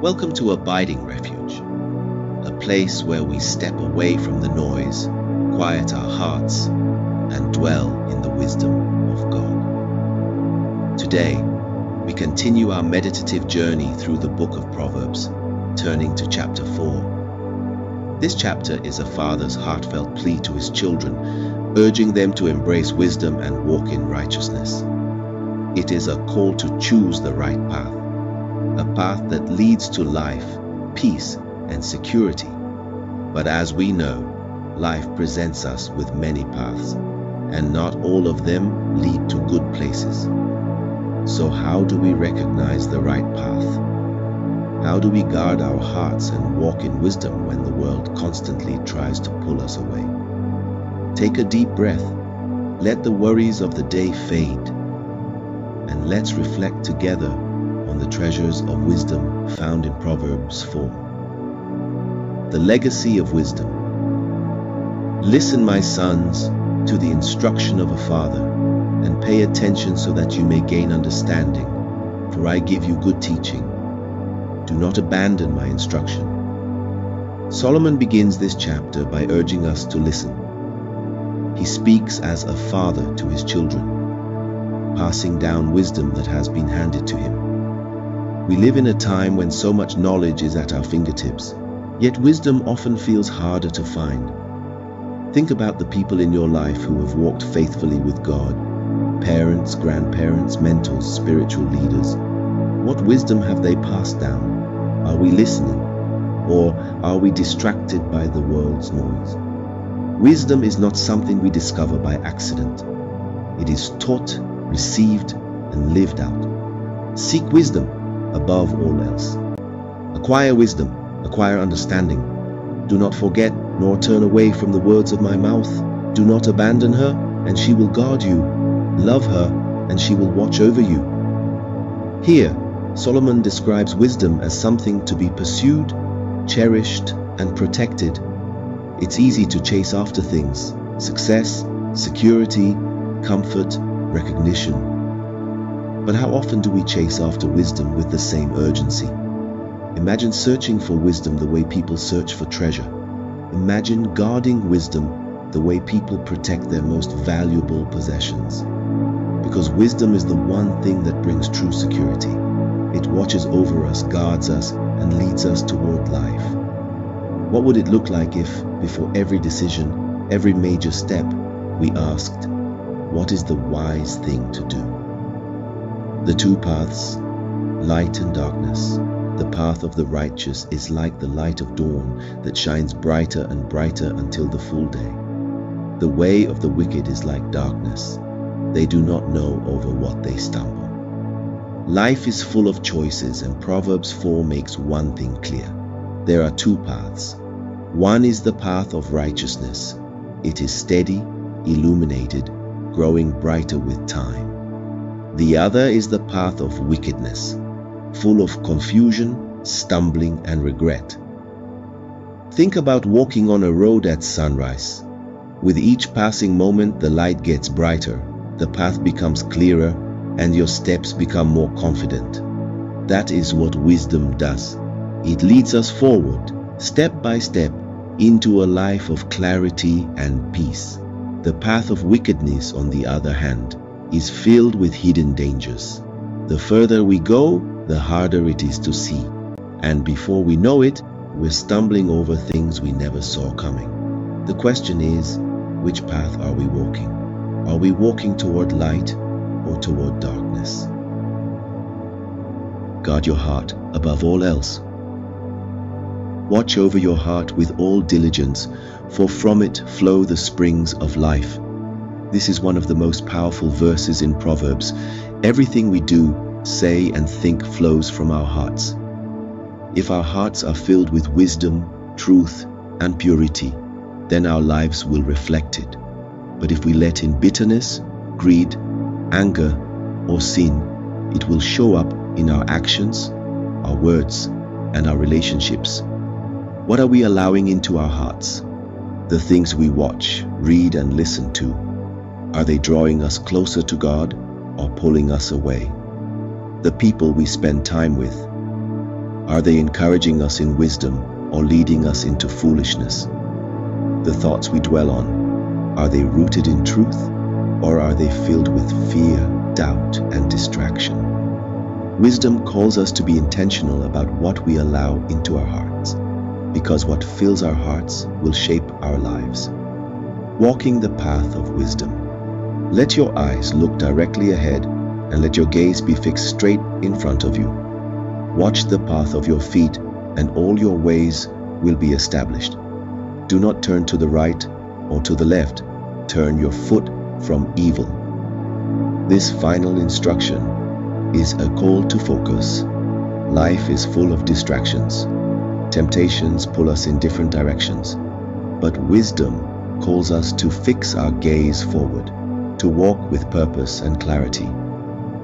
Welcome to Abiding Refuge, a place where we step away from the noise, quiet our hearts, and dwell in the wisdom of God. Today, we continue our meditative journey through the book of Proverbs, turning to chapter 4. This chapter is a father's heartfelt plea to his children, urging them to embrace wisdom and walk in righteousness. It is a call to choose the right path, a path that leads to life, peace, and security. But as we know, life presents us with many paths, and not all of them lead to good places. So how do we recognize the right path? How do we guard our hearts and walk in wisdom when the world constantly tries to pull us away? Take a deep breath, let the worries of the day fade, and let's reflect together on the treasures of wisdom found in Proverbs 4. The legacy of wisdom. Listen, my sons, to the instruction of a father, and pay attention so that you may gain understanding, for I give you good teaching. Do not abandon my instruction. Solomon begins this chapter by urging us to listen. He speaks as a father to his children, passing down wisdom that has been handed to him. We live in a time when so much knowledge is at our fingertips, yet wisdom often feels harder to find. Think about the people in your life who have walked faithfully with God: parents, grandparents, mentors, spiritual leaders. What wisdom have they passed down? Are we listening, or are we distracted by the world's noise? Wisdom is not something we discover by accident. It is taught, received, and lived out. Seek wisdom above all else. Acquire wisdom, acquire understanding. Do not forget nor turn away from the words of my mouth. Do not abandon her, and she will guard you. Love her, and she will watch over you. Here, Solomon describes wisdom as something to be pursued, cherished, and protected. It's easy to chase after things: success, security, comfort, recognition. But how often do we chase after wisdom with the same urgency? Imagine searching for wisdom the way people search for treasure. Imagine guarding wisdom the way people protect their most valuable possessions. Because wisdom is the one thing that brings true security. It watches over us, guards us, and leads us toward life. What would it look like if, before every decision, every major step, we asked, what is the wise thing to do? The two paths, light and darkness. The path of the righteous is like the light of dawn that shines brighter and brighter until the full day. The way of the wicked is like darkness. They do not know over what they stumble. Life is full of choices, and Proverbs 4 makes one thing clear. There are two paths. One is the path of righteousness. It is steady, illuminated, growing brighter with time. The other is the path of wickedness, full of confusion, stumbling, and regret. Think about walking on a road at sunrise. With each passing moment, the light gets brighter, the path becomes clearer, and your steps become more confident. That is what wisdom does. It leads us forward, step by step, into a life of clarity and peace. The path of wickedness, on the other hand, is filled with hidden dangers. The further we go, the harder it is to see. And before we know it, we're stumbling over things we never saw coming. The question is, which path are we walking? Are we walking toward light or toward darkness? Guard your heart above all else. Watch over your heart with all diligence, for from it flow the springs of life. This is one of the most powerful verses in Proverbs. Everything we do, say, and think flows from our hearts. If our hearts are filled with wisdom, truth, and purity, then our lives will reflect it. But if we let in bitterness, greed, anger, or sin, it will show up in our actions, our words, and our relationships. What are we allowing into our hearts? The things we watch, read, and listen to, are they drawing us closer to God or pulling us away? The people we spend time with, Are they encouraging us in wisdom or leading us into foolishness? The thoughts we dwell on, are they rooted in truth or are they filled with fear, doubt, and distraction? Wisdom calls us to be intentional about what we allow into our hearts, because what fills our hearts will shape our lives. Walking the path of wisdom. Let your eyes look directly ahead and let your gaze be fixed straight in front of you. Watch the path of your feet and all your ways will be established. Do not turn to the right or to the left. Turn your foot from evil. This final instruction is a call to focus. Life is full of distractions. Temptations pull us in different directions. But wisdom calls us to fix our gaze forward, to walk with purpose and clarity.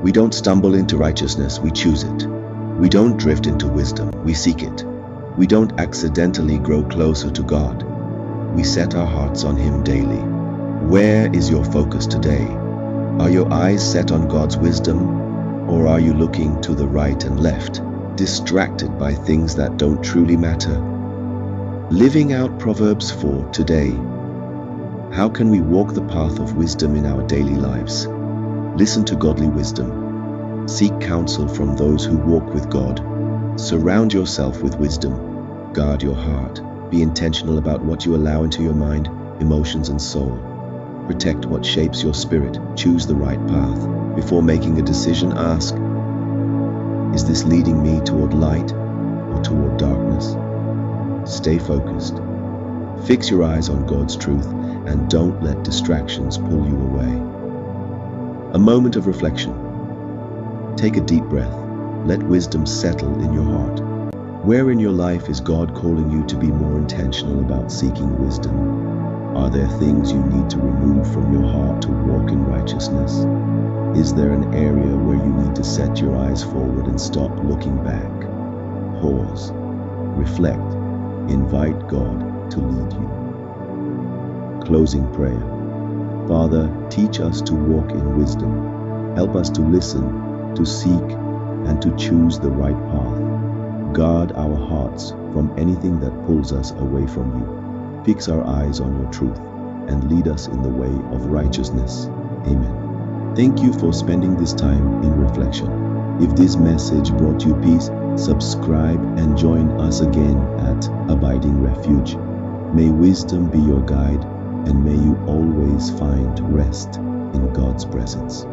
We don't stumble into righteousness, we choose it. We don't drift into wisdom, we seek it. We don't accidentally grow closer to God. We set our hearts on Him daily. Where is your focus today? Are your eyes set on God's wisdom, or are you looking to the right and left, distracted by things that don't truly matter? Living out Proverbs 4 today. How can we walk the path of wisdom in our daily lives? Listen to godly wisdom. Seek counsel from those who walk with God. Surround yourself with wisdom. Guard your heart. Be intentional about what you allow into your mind, emotions, and soul. Protect what shapes your spirit. Choose the right path. Before making a decision, ask, is this leading me toward light or toward darkness? Stay focused. Fix your eyes on God's truth and don't let distractions pull you away. A moment of reflection. Take a deep breath. Let wisdom settle in your heart. Where in your life is God calling you to be more intentional about seeking wisdom? Are there things you need to remove from your heart to walk in righteousness? Is there an area where you need to set your eyes forward and stop looking back? Pause, reflect, invite God to lead you. Closing prayer. Father, teach us to walk in wisdom. Help us to listen, to seek, and to choose the right path. Guard our hearts from anything that pulls us away from you. Fix our eyes on your truth and lead us in the way of righteousness. Amen. Thank you for spending this time in reflection. If this message brought you peace, subscribe and join us again at Abiding Refuge. May wisdom be your guide and may you always find rest in God's presence.